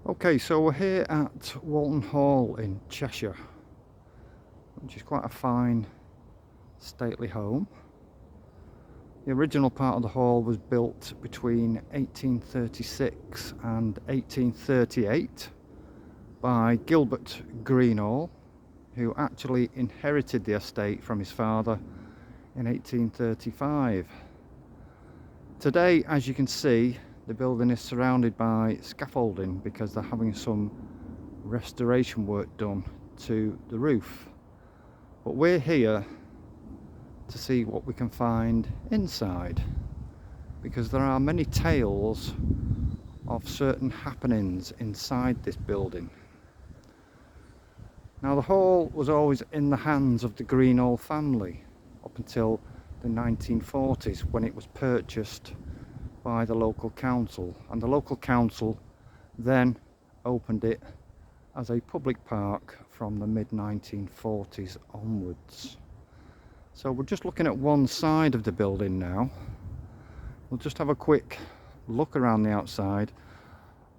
Okay, so we're here at Walton Hall in Cheshire, which is quite a fine, stately home. The original part of the hall was built between 1836 and 1838 by Gilbert Greenall, who actually inherited the estate from his father in 1835. Today, as you can see, the building is surrounded by scaffolding because they're having some restoration work done to the roof. But we're here to see what we can find inside, because there are many tales of certain happenings inside this building. Now, the hall was always in the hands of the Greenall family up until the 1940s, when it was purchased by the local council, and the local council then opened it as a public park from the mid-1940s onwards. So we're just looking at one side of the building now. We'll just have a quick look around the outside.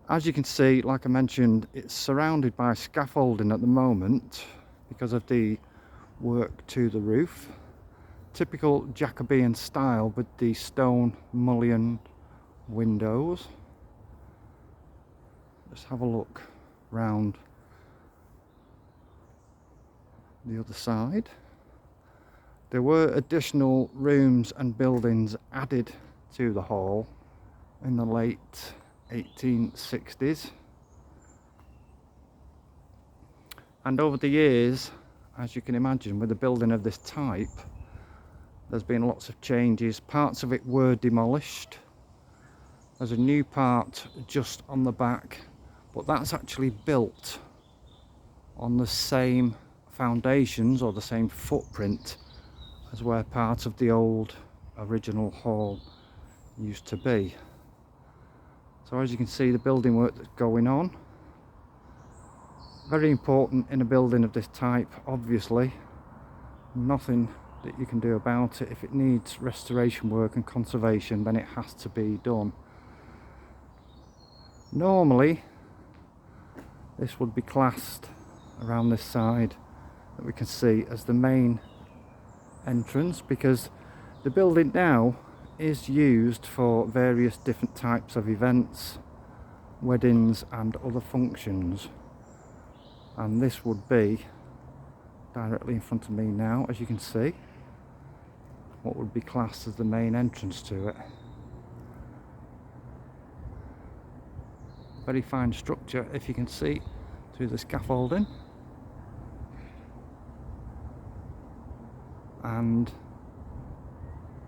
As you can see, like I mentioned, it's surrounded by scaffolding at the moment because of the work to the roof. Typical Jacobean style with the stone mullioned windows. Just have a look round the other side. There were additional rooms and buildings added to the hall in the late 1860s, and over the years, as you can imagine, with a building of this type, there's been lots of changes. Parts of it were demolished. There's a new part just on the back, but that's actually built on the same foundations or the same footprint as where part of the old original hall used to be. So as you can see, the building work that's going on, very important in a building of this type. Obviously nothing that you can do about it. If it needs restoration work and conservation, then it has to be done. Normally this would be classed around this side that we can see as the main entrance, because the building now is used for various different types of events, weddings and other functions, and this would be directly in front of me now, as you can see, what would be classed as the main entrance to it. Very fine structure, if you can see through the scaffolding, and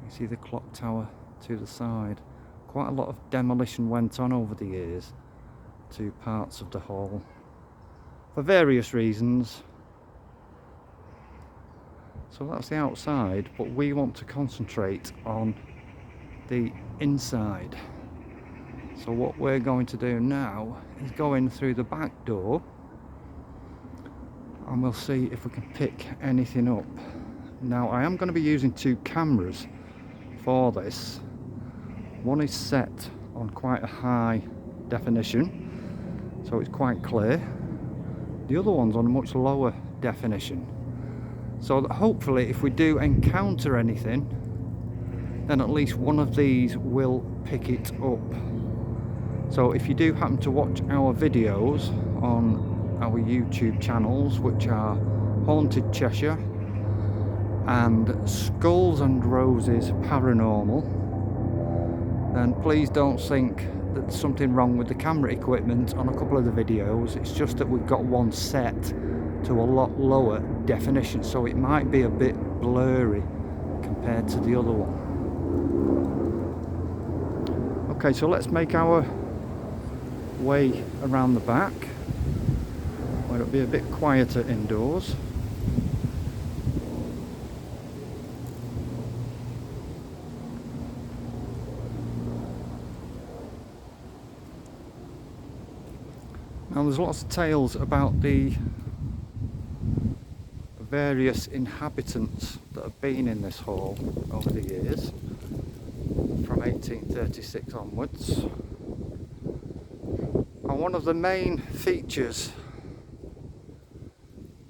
you see the clock tower to the side. Quite a lot of demolition went on over the years to parts of the hall for various reasons. So that's the outside, but we want to concentrate on the inside. So what we're going to do now is go in through the back door, and we'll see if we can pick anything up. Now, I am going to be using two cameras for this. One is set on quite a high definition, so it's quite clear. The other one's on a much lower definition, so that hopefully if we do encounter anything, then at least one of these will pick it up. So if you do happen to watch our videos on our YouTube channels, which are Haunted Cheshire and Skulls and Roses Paranormal, then please don't think that there's something wrong with the camera equipment on a couple of the videos. It's just that we've got one set to a lot lower definition, so it might be a bit blurry compared to the other one. Okay, so let's make our way around the back, where it'll be a bit quieter indoors. Now, there's lots of tales about the various inhabitants that have been in this hall over the years, from 1836 onwards. And one of the main features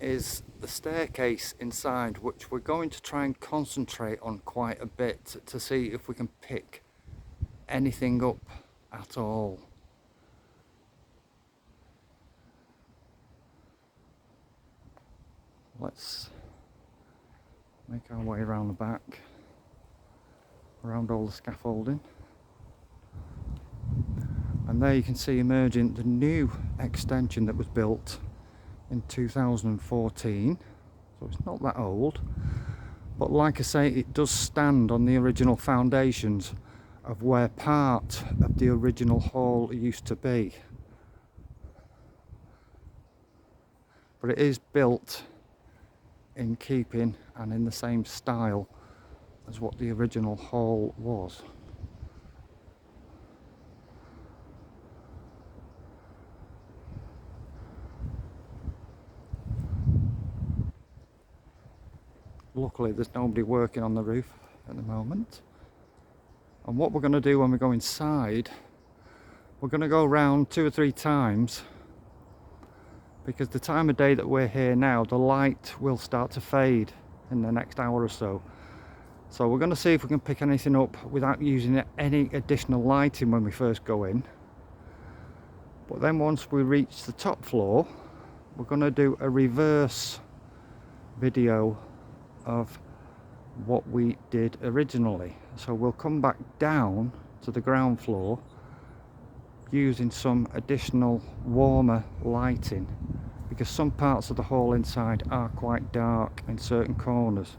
is the staircase inside, which we're going to try and concentrate on quite a bit to see if we can pick anything up at all. Let's make our way around the back, around all the scaffolding. And there you can see emerging the new extension that was built in 2014. So it's not that old. But like I say, it does stand on the original foundations of where part of the original hall used to be. But it is built in keeping and in the same style as what the original hall was. Luckily there's nobody working on the roof at the moment. And what we're going to do when we go inside, we're going to go around 2 or 3 times, because the time of day that we're here now, the light will start to fade in the next hour or so. So we're going to see if we can pick anything up without using any additional lighting when we first go in. But then once we reach the top floor, we're going to do a reverse video of what we did originally. So we'll come back down to the ground floor using some additional warmer lighting, because some parts of the hall inside are quite dark in certain corners.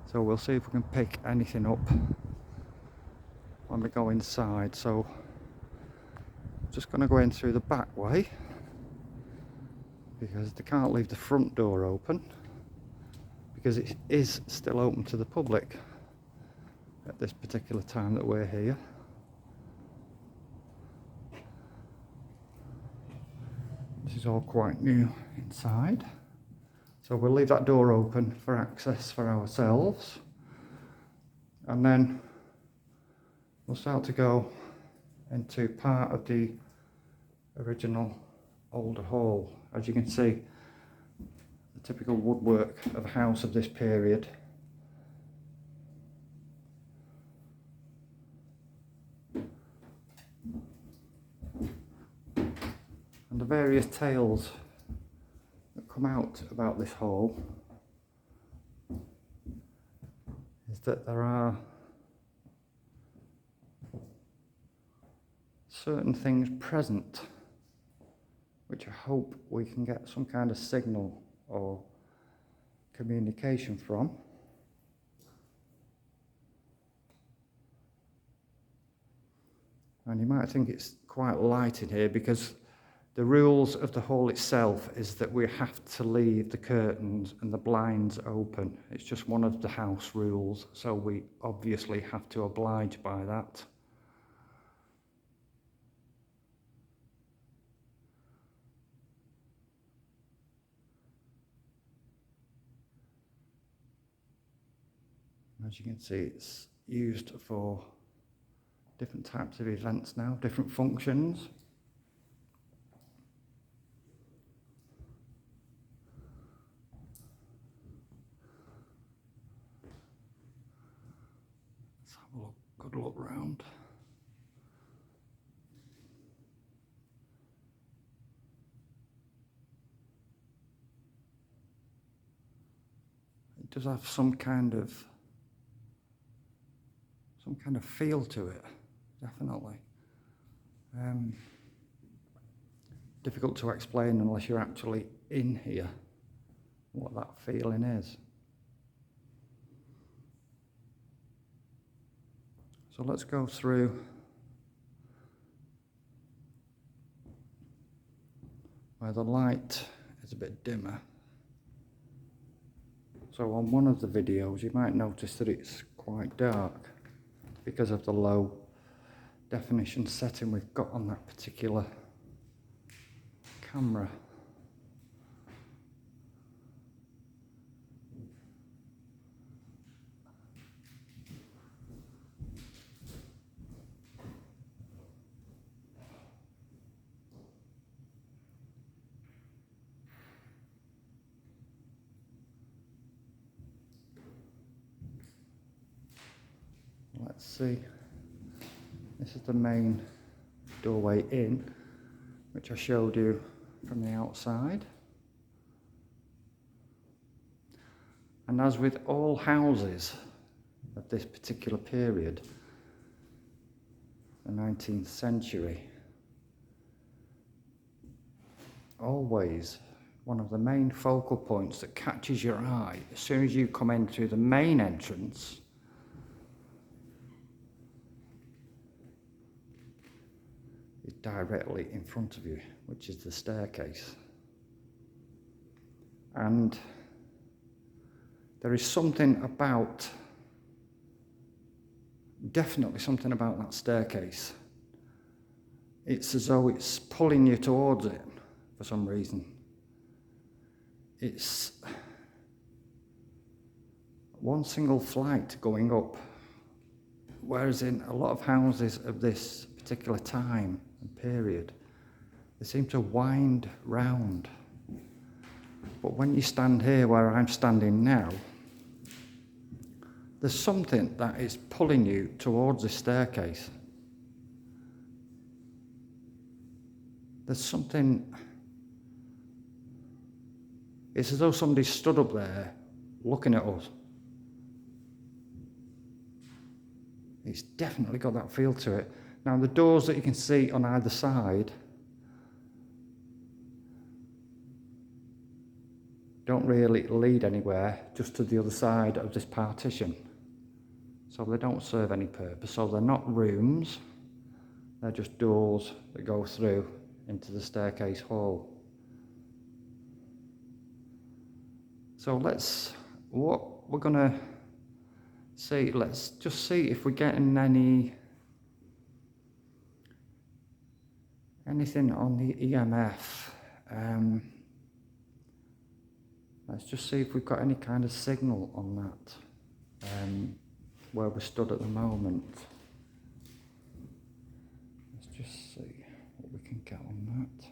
So we'll see if we can pick anything up when we go inside. So I'm just going to go in through the back way, because they can't leave the front door open, because it is still open to the public at this particular time that we're here. This is all quite new inside, so we'll leave that door open for access for ourselves, and then we'll start to go into part of the original older hall. As you can see, the typical woodwork of a house of this period. And the various tales that come out about this hall is that there are certain things present which I hope we can get some kind of signal or communication from. And you might think it's quite light in here, because the rules of the hall itself is that we have to leave the curtains and the blinds open. It's just one of the house rules, so we obviously have to oblige by that. As you can see, it's used for different types of events now, different functions. Let's have a good look round. It does have some kind of feel to it, definitely. Difficult to explain unless you're actually in here what that feeling is. So let's go through where the light is a bit dimmer. So on one of the videos you might notice that it's quite dark because of the low definition setting we've got on that particular camera. see, this is the main doorway in, which I showed you from the outside. And as with all houses of this particular period, the 19th century, always one of the main focal points that catches your eye as soon as you come in through the main entrance is directly in front of you, which is the staircase. And there is something about, definitely something about that staircase. It's as though it's pulling you towards it for some reason. It's one single flight going up, whereas in a lot of houses of this particular time and period, they seem to wind round. But when you stand here where I'm standing now, there's something that is pulling you towards the staircase. There's something, it's as though somebody stood up there looking at us. It's definitely got that feel to it. Now the doors that you can see on either side don't really lead anywhere, just to the other side of this partition. So they don't serve any purpose. So they're not rooms, they're just doors that go through into the staircase hall. So what we're gonna see, let's just see if we're getting anything on the EMF. Let's just see if we've got any kind of signal on that, where we're stood at the moment. Let's just see what we can get on that.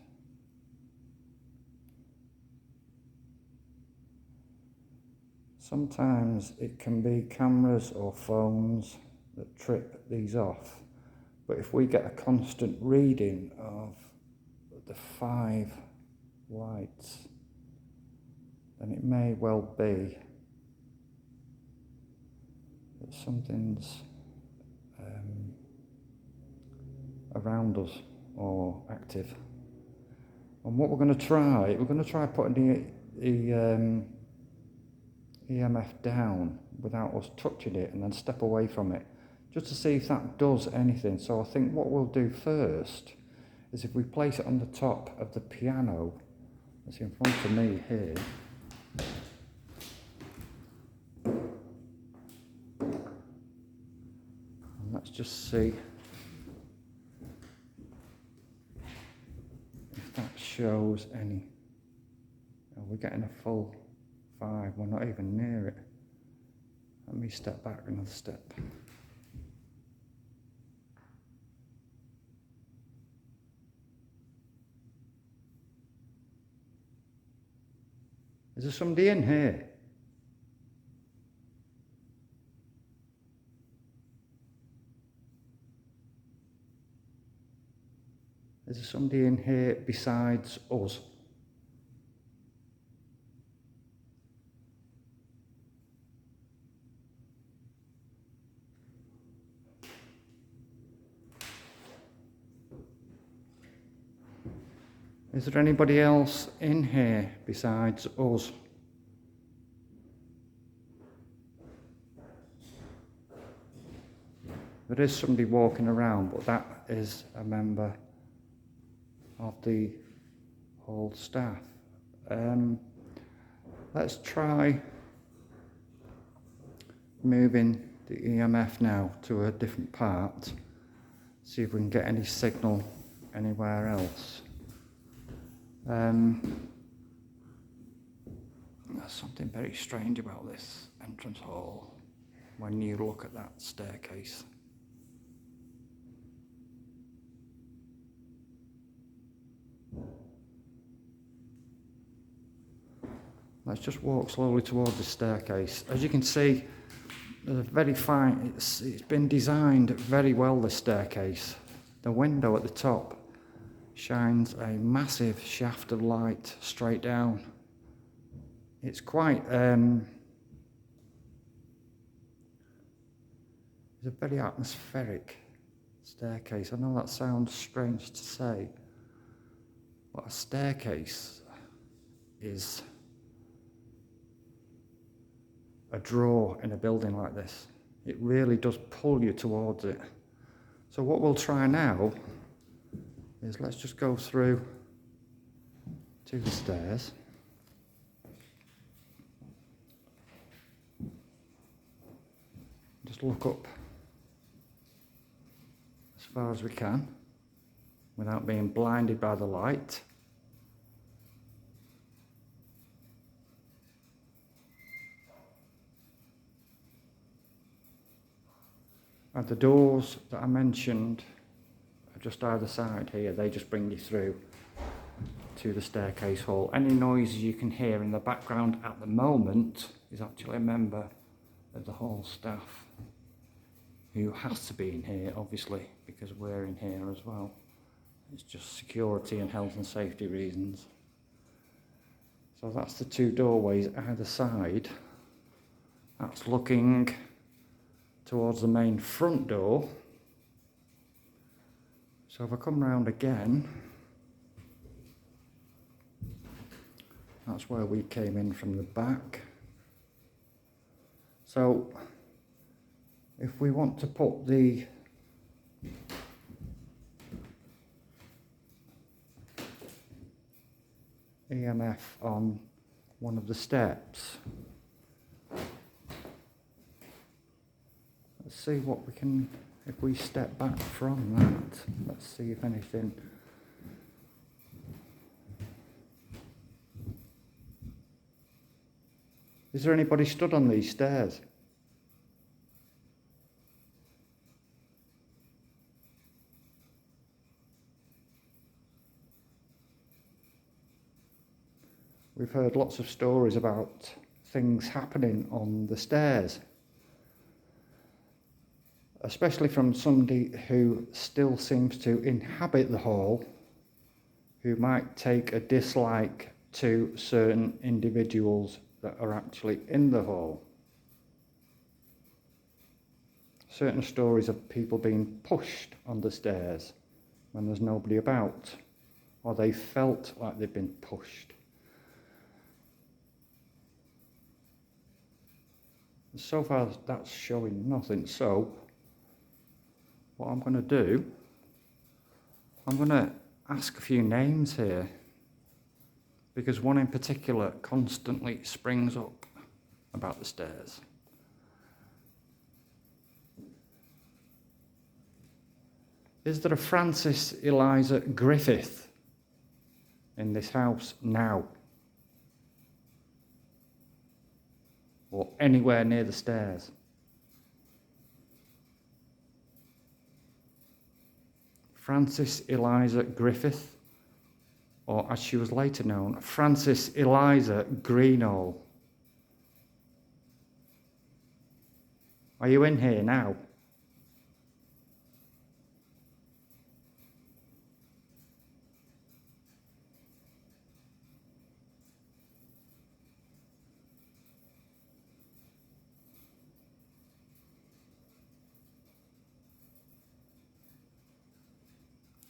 Sometimes it can be cameras or phones that trip these off, but if we get a constant reading of the 5 lights, then it may well be that something's around us or active. And what we're going to try putting the EMF down without us touching it, and then step away from it, just to see if that does anything. So I think what we'll do first is if we place it on the top of the piano that's in front of me here, and let's just see if that shows any. Oh, we're getting a full 5, we're not even near it. Let me step back another step. Is there somebody in here? Is there somebody in here besides us? Is there anybody else in here besides us? There is somebody walking around, but that is a member of the hall staff. Let's try moving the EMF now to a different part, see if we can get any signal anywhere else. There's something very strange about this entrance hall when you look at that staircase. Let's just walk slowly towards the staircase. As you can see, There's a very fine, it's been designed very well, this staircase. The window at the top shines a massive shaft of light straight down. It's quite, it's a very atmospheric staircase. I know that sounds strange to say, but a staircase is a draw in a building like this. It really does pull you towards it. So what we'll try now is let's just go through to the stairs. Just look up as far as we can without being blinded by the light. And the doors that I mentioned are just either side here. They just bring you through to the staircase hall. Any noises you can hear in the background at the moment is actually a member of the hall staff who has to be in here, obviously, because we're in here as well. It's just security and health and safety reasons. So that's the two doorways either side. That's looking towards the main front door. So if I come round again, that's where we came in from the back. So if we want to put the EMF on one of the steps, let's see what we can, if we step back from that, let's see if anything. Is there anybody stood on these stairs? We've heard lots of stories about things happening on the stairs, especially from somebody who still seems to inhabit the hall, who might take a dislike to certain individuals that are actually in the hall. Certain stories of people being pushed on the stairs when there's nobody about, or they felt like they've been pushed. So far that's showing nothing, so what I'm going to do, I'm going to ask a few names here, because one in particular constantly springs up about the stairs. Is there a Francis Eliza Griffith in this house now? Or anywhere near the stairs? Francis Eliza Griffith, or as she was later known, Francis Eliza Greenall. Are you in here now?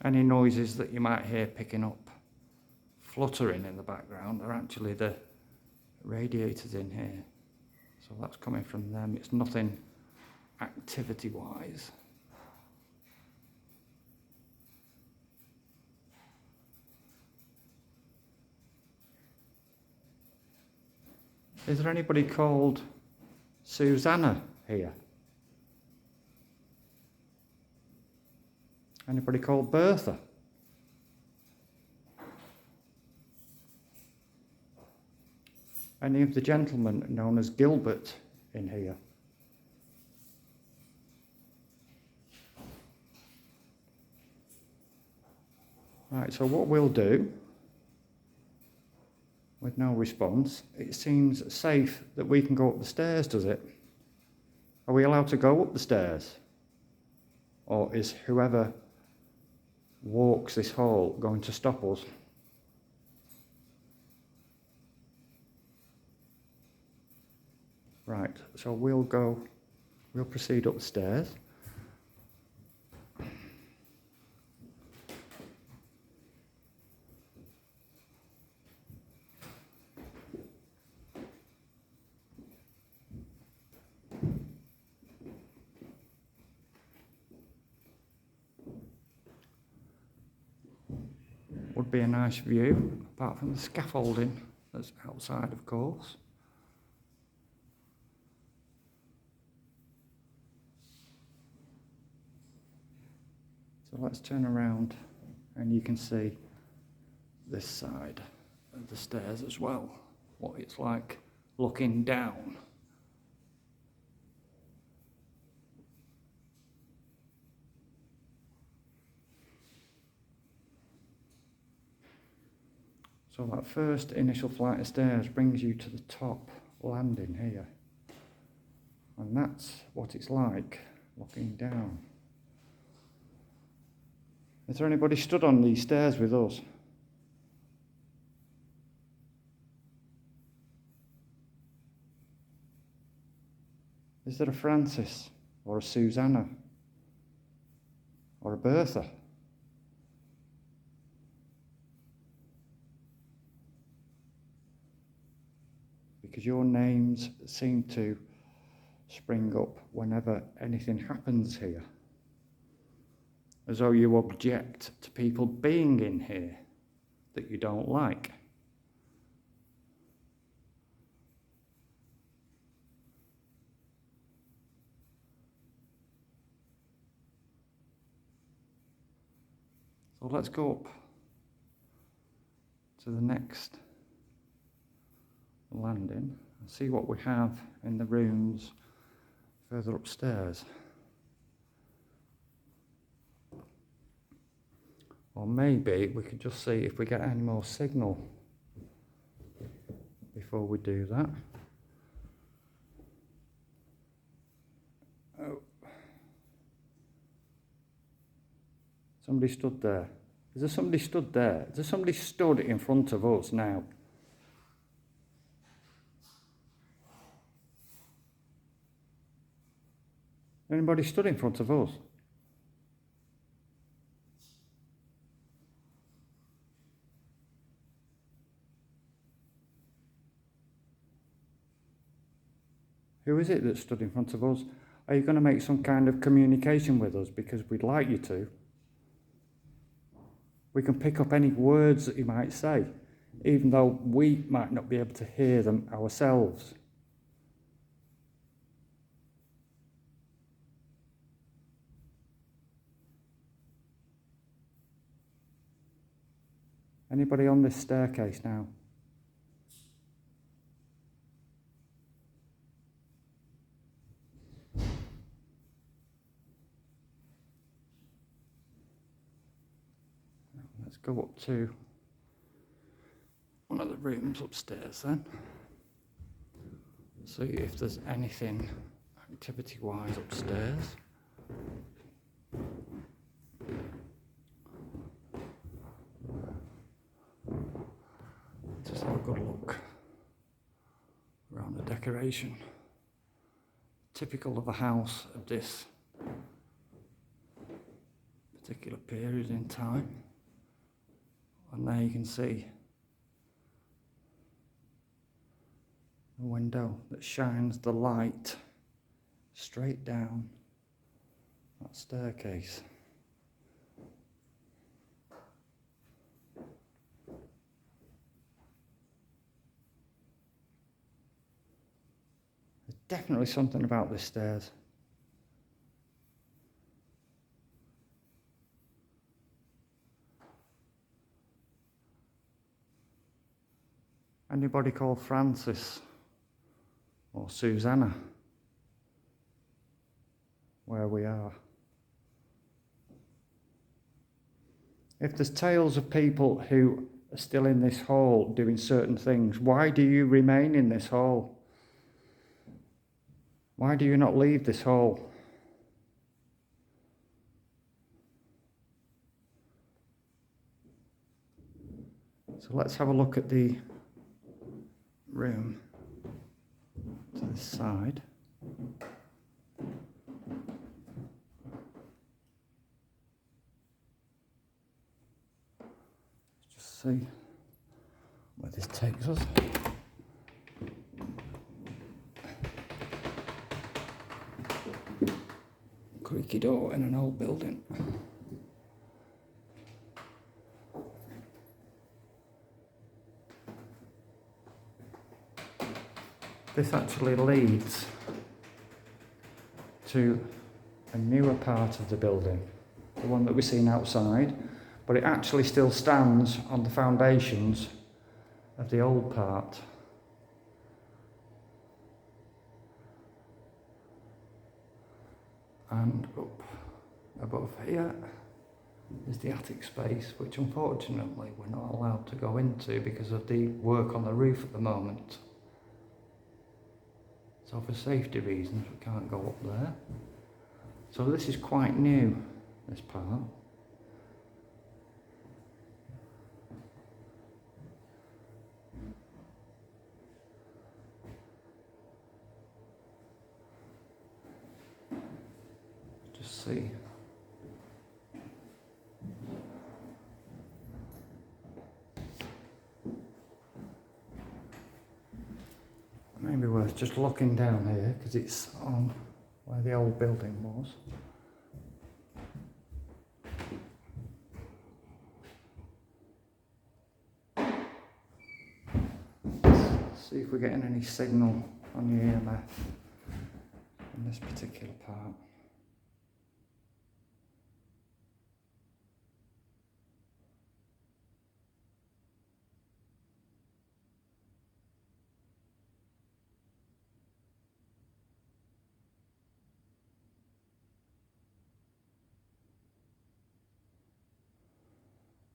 Any noises that you might hear picking up, fluttering in the background, are actually the radiators in here. So that's coming from them. It's nothing activity-wise. Is there anybody called Susanna here? Anybody called Bertha? Any of the gentlemen known as Gilbert in here? Right, so what we'll do, with no response, it seems safe that we can go up the stairs, does it? Are we allowed to go up the stairs? Or is whoever walks this hall going to stop us? Right, so we'll proceed upstairs. Would be a nice view, apart from the scaffolding that's outside, of course. So let's turn around and you can see this side of the stairs as well, what it's like looking down. So that first initial flight of stairs brings you to the top landing here. And that's what it's like looking down. Is there anybody stood on these stairs with us? Is there a Francis or a Susanna or a Bertha? Because your names seem to spring up whenever anything happens here. As though you object to people being in here that you don't like. So let's go up to the next landing and see what we have in the rooms further upstairs. Or maybe we could just see if we get any more signal before we do that. Oh. Somebody stood there. Is there somebody stood there? Is there somebody stood in front of us now? Anybody stood in front of us? Who is it that stood in front of us? Are you going to make some kind of communication with us? Because we'd like you to. We can pick up any words that you might say, even though we might not be able to hear them ourselves. Anybody on this staircase now? Let's go up to one of the rooms upstairs then. See if there's anything activity-wise upstairs. Just have a good look around the decoration. Typical of a house of this particular period in time. And there you can see the window that shines the light straight down that staircase. There's definitely something about this stairs. Anybody called Francis or Susanna where we are? If there's tales of people who are still in this hall doing certain things, why do you remain in this hall? Why do you not leave this hall? So let's have a look at the room to this side. Let's just see where this takes us. Creaky door in an old building. This actually leads to a newer part of the building, the one that we've seen outside, but it actually still stands on the foundations of the old part. And up above here is the attic space, which unfortunately we're not allowed to go into because of the work on the roof at the moment. So for safety reasons we can't go up there. So this is quite new, this part. Just see. Maybe worth just looking down here because it's on where the old building was. Let's see if we're getting any signal on the EMF in this particular part.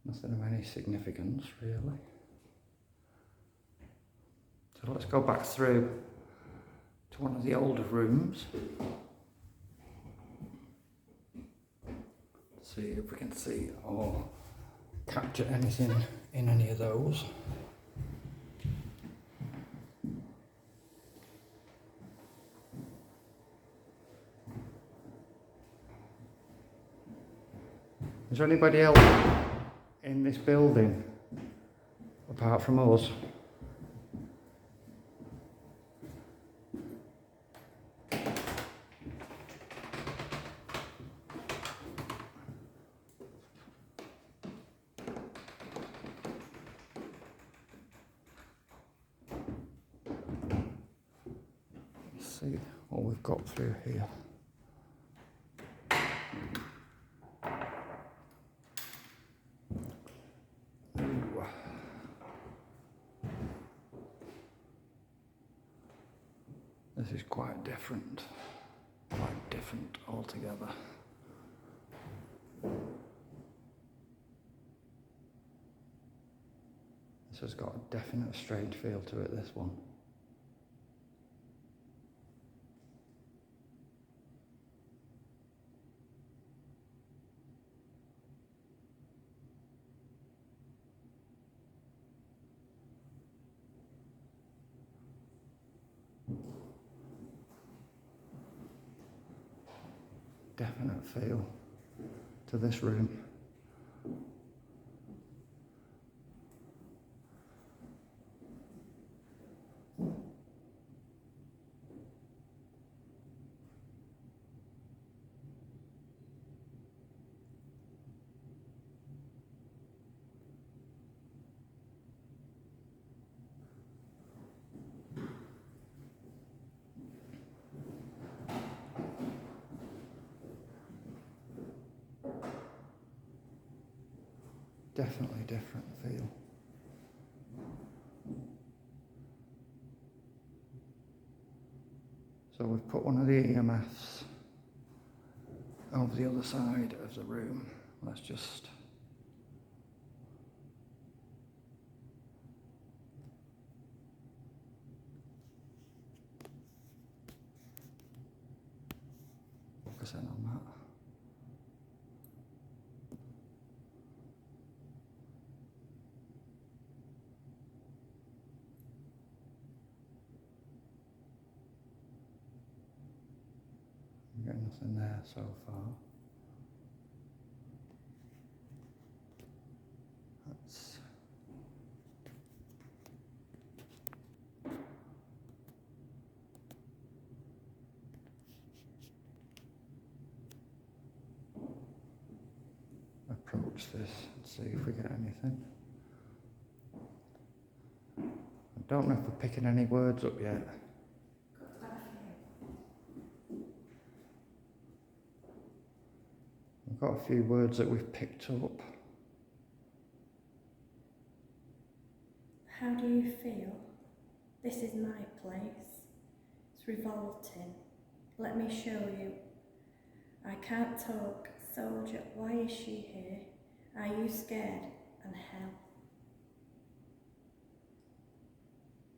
Nothing of any significance, really. So let's go back through to one of the older rooms. See if we can see or capture anything in any of those. Is there anybody else in this building apart from us? Let's see what we've got through here. This is quite different altogether. This has got a definite strange feel to it, this one. Definite feel to this room. Definitely different feel. So we've put one of the EMFs over the other side of the room. Let's just then on that. I'm getting nothing there so far. Let's approach this and see if we get anything. I don't know if we're picking any words up yet. We've got a few words that we've picked up. How do you feel? This is my place. It's revolting. Let me show you. I can't talk. Soldier, why is she here? Are you scared? And hell.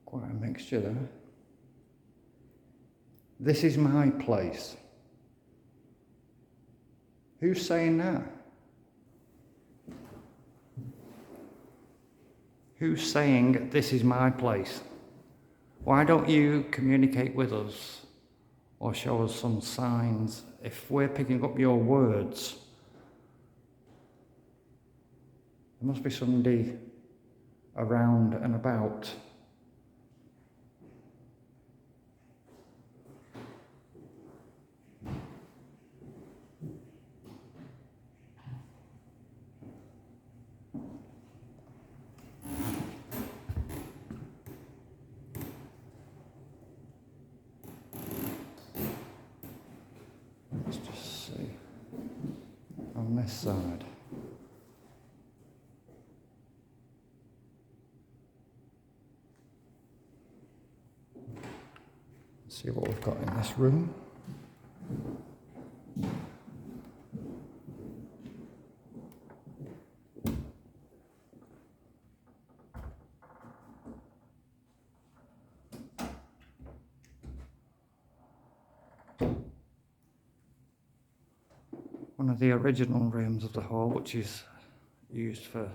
Quite a mixture there. This is my place. Who's saying that? Who's saying this is my place? Why don't you communicate with us or show us some signs? If we're picking up your words, there must be somebody around and about. Let's just see on this side. Let's see what we've got in this room. One of the original rooms of the hall, which is used for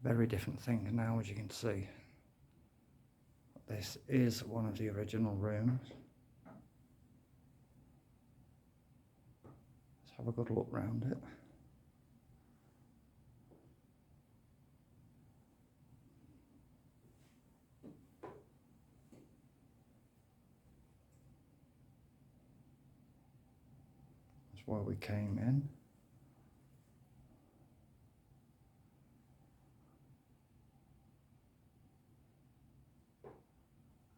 very different things now, as you can see. This is one of the original rooms. Let's have a good look round it. That's where we came in.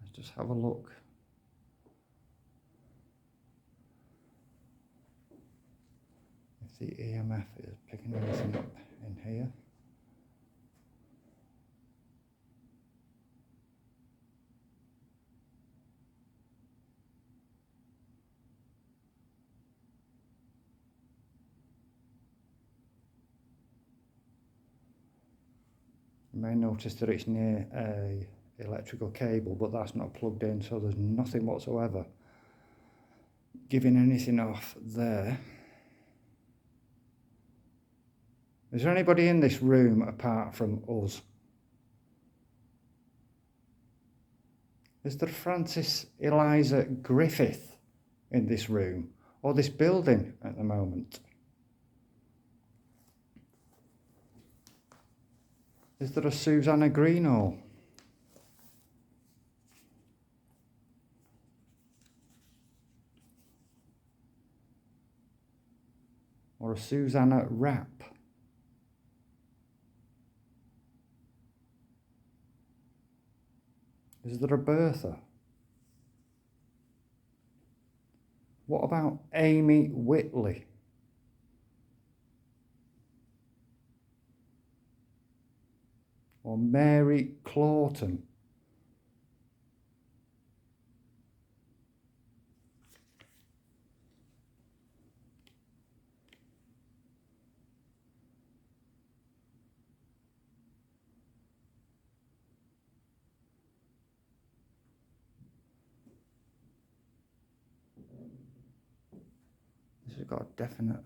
Let's just have a look. If the EMF is picking anything up in here. You may notice that it's near a electrical cable, but that's not plugged in, so there's nothing whatsoever giving anything off there. Is there anybody in this room apart from us? Is there Francis Eliza Griffith in this room or this building at the moment? Is there a Susanna Greenall? Or a Susanna Rapp? Is there a Bertha? What about Amy Whitley? Or Mary Clawton? got a definite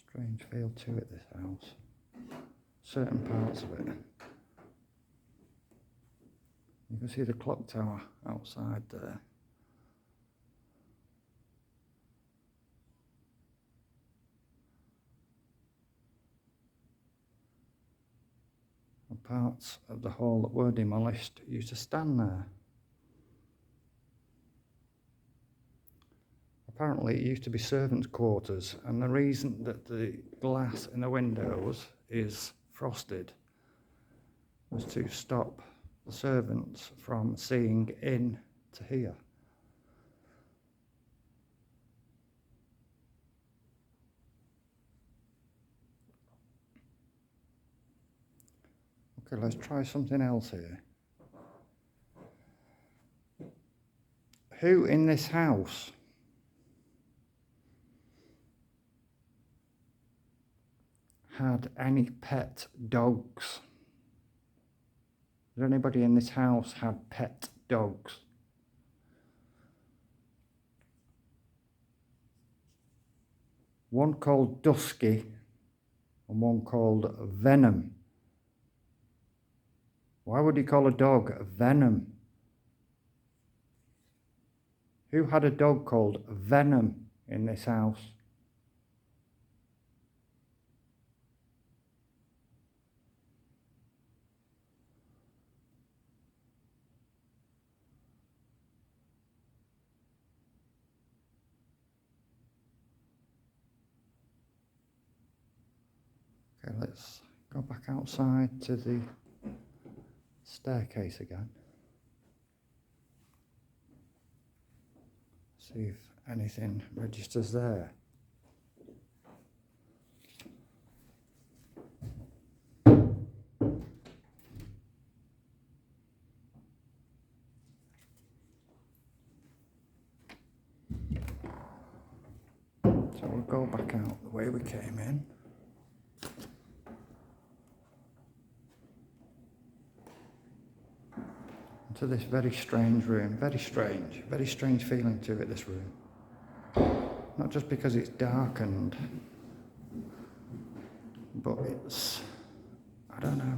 strange feel to it, this house. Certain parts of it. You can see the clock tower outside there. And parts of the hall that were demolished used to stand there. Apparently it used to be servants' quarters, and the reason that the glass in the windows is frosted was to stop the servants from seeing in to here. Okay, let's try something else here. Who in this house had any pet dogs? Does anybody in this house have pet dogs? One called Dusky and one called Venom. Why would you call a dog Venom? Who had a dog called Venom in this house? Okay, let's go back outside to the staircase again. See if anything registers there. So we'll go back out the way we came in. To this very strange room, very strange feeling to it, this room. Not just because it's darkened, but it's, I don't know.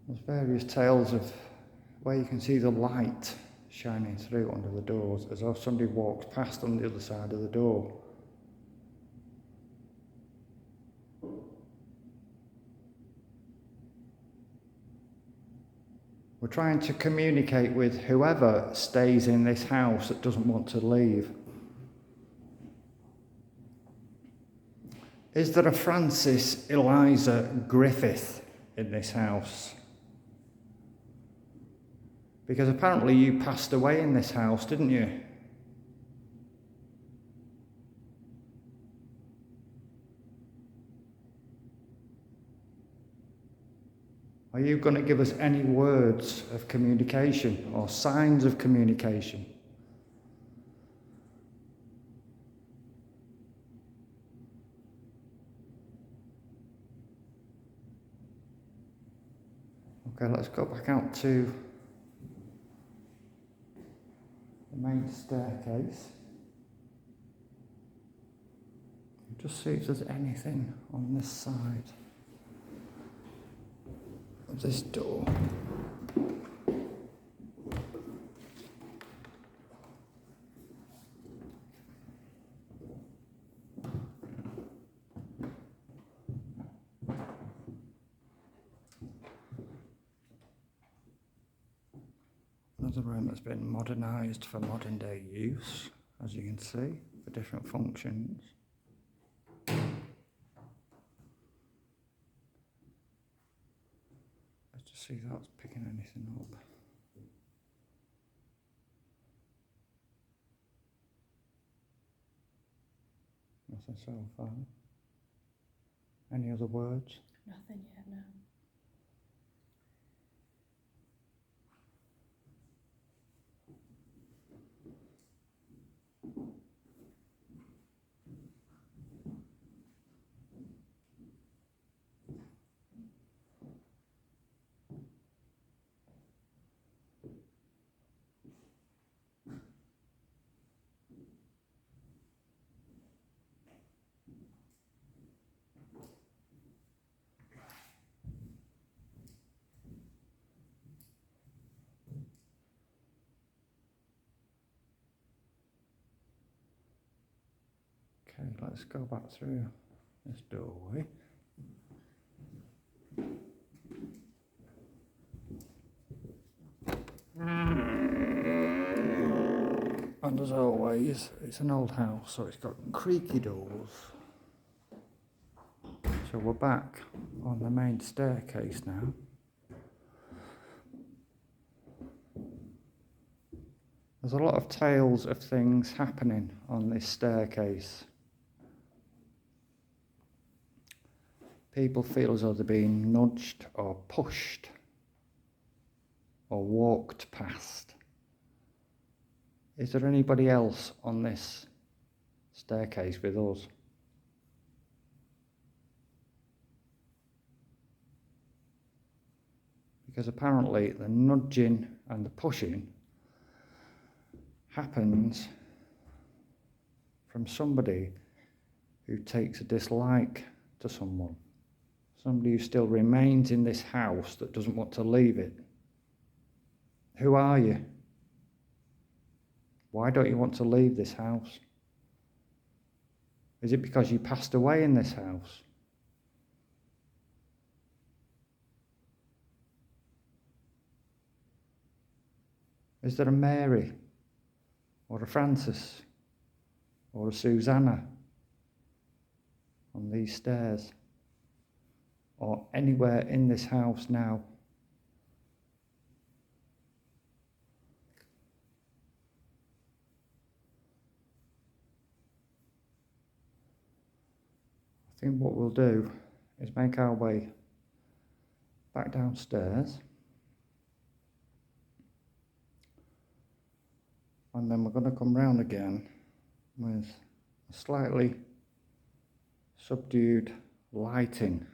There's various tales of where you can see the light shining through under the doors, as though somebody walks past on the other side of the door. We're trying to communicate with whoever stays in this house that doesn't want to leave. Is there a Francis Eliza Griffith in this house? Because apparently you passed away in this house, didn't you? Are you going to give us any words of communication or signs of communication? Okay, let's go back out to the main staircase. Just see if there's anything on this side of this door. Another room that's been modernised for modern day use, as you can see, for different functions. Let's just see if that's picking anything up. Nothing so far. Any other words? Nothing yet, no. Okay, let's go back through this doorway. And as always, it's an old house, so it's got creaky doors. So we're back on the main staircase now. There's a lot of tales of things happening on this staircase. People feel as though they're being nudged or pushed or walked past. Is there anybody else on this staircase with us? Because apparently the nudging and the pushing happens from somebody who takes a dislike to someone. Somebody who still remains in this house that doesn't want to leave it. Who are you? Why don't you want to leave this house? Is it because you passed away in this house? Is there a Mary or a Francis or a Susanna on these stairs or anywhere in this house now? I think what we'll do is make our way back downstairs, and then we're going to come round again with a slightly subdued lighting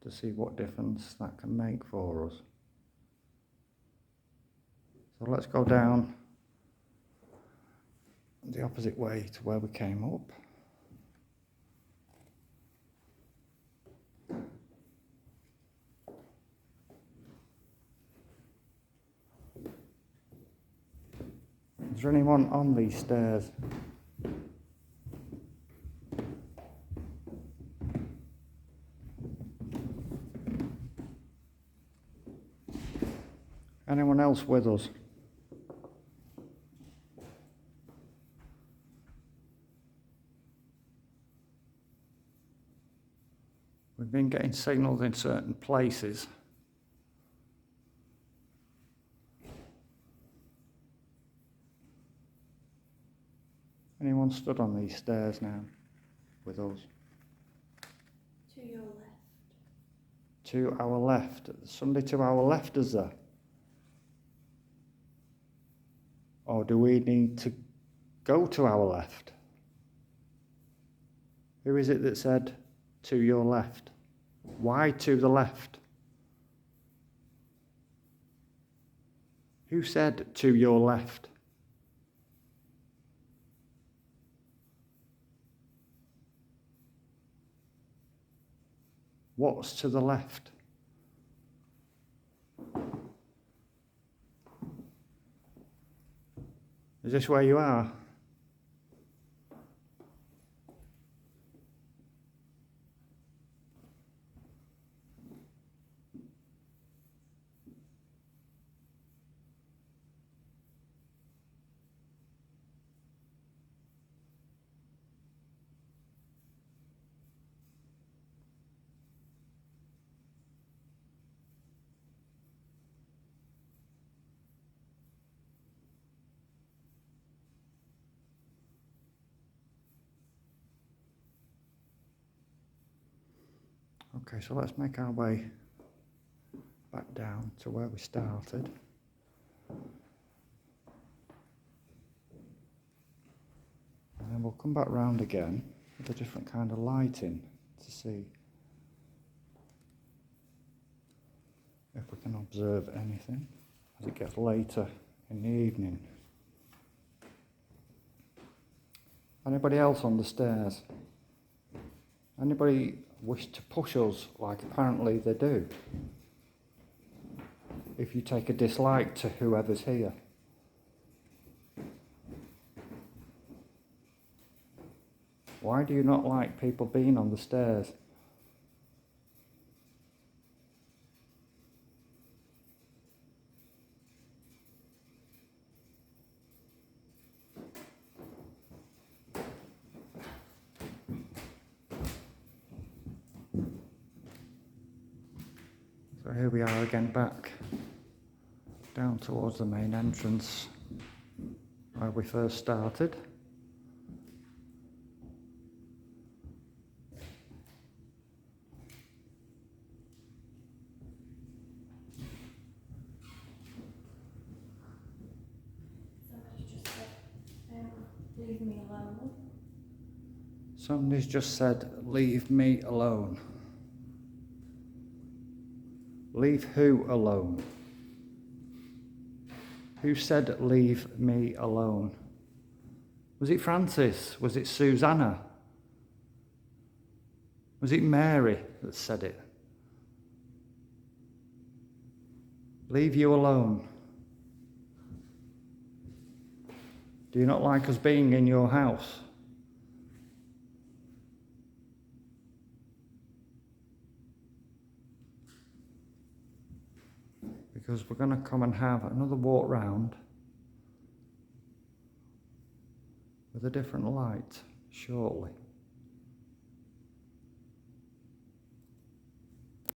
to see what difference that can make for us. So let's go down the opposite way to where we came up. Is there anyone on these stairs? Anyone else with us? We've been getting signals in certain places. Anyone stood on these stairs now with us? To your left. To our left. Somebody to our left, is there? Or do we need to go to our left? Who is it that said to your left? Why to the left? Who said to your left? What's to the left? Is this where you are? Okay, so let's make our way back down to where we started. And then we'll come back round again with a different kind of lighting to see if we can observe anything as it gets later in the evening. Anybody else on the stairs? Anybody wish to push us like apparently they do? If you take a dislike to whoever's here. Why do you not like people being on the stairs? So here we are again, back down towards the main entrance where we first started. Somebody's just said, leave me alone. Somebody's just said, leave me alone. Leave who alone? Who said, leave me alone? Was it Francis? Was it Susanna? Was it Mary that said it? Leave you alone. Do you not like us being in your house? Because we're going to come and have another walk round with a different light shortly.